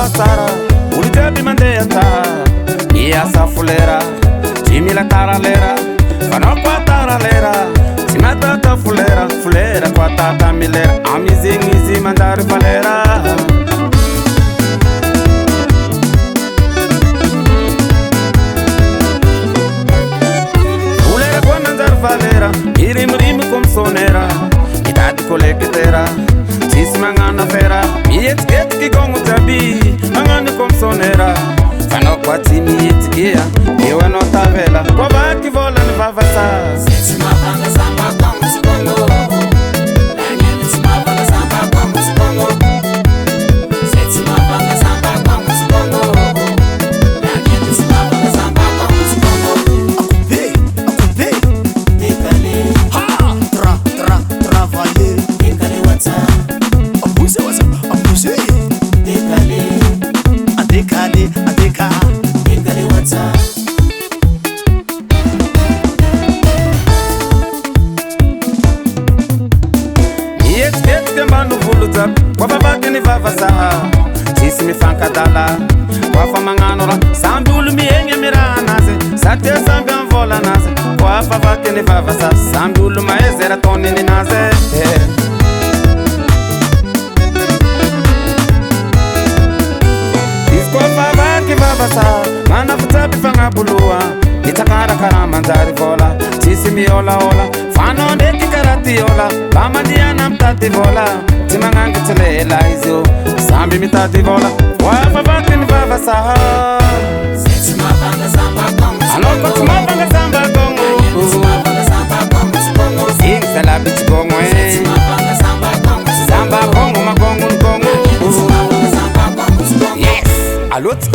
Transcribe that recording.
sara Ulitebi mandeata Ia sa fulera Jimila taralera Fano kwa taralera Simatata fulera Fulera kwa tata milera Amizingizi mandari falera Fulera kwa mandari falera Irim kum sonera Idadi koleketera Sisi mangana fera Mietket ki kongu tabi Mangani kum sonera Fano kwa timi yetikia Iwe no tavela Kwa baki vola ni vavasa Seti mapanga samba kwa mtikongo Lange niti mapanga samba kwa mtikongo Seti mapanga samba kwa mtikongo Lange niti mapanga samba kwa mtikongo Akupe Dekale Travailler Dekale wata Abuse Dekale Adekale Dekale wata Kembano voluta Kwa babake ni vavasa Sisi mifanka dala Kwa famanganora Sambi ulumi enye miranaze Sate sambi anvola naze Kwa babake ni vavasa Sambi uluma ezera toni ni naze Kwa babake vavasa Mana futabi fanga bulua Nitakara karama ndari vola Sisi miola ola Fano ndeki karati ola Bama diana mtati vola Timangangi telela izio Sambi mitati vola Wafa vati ni vavasa Seti mapanga samba kwa mtikongo Anoko tumapanga samba kongo Lange niti mapanga samba kwa mtikongo Sing sala bichi kongo Seti mapanga samba kwa mtikongo Samba kongo makongo nkongo Lange niti mapanga samba kwa mtikongo Yes, alot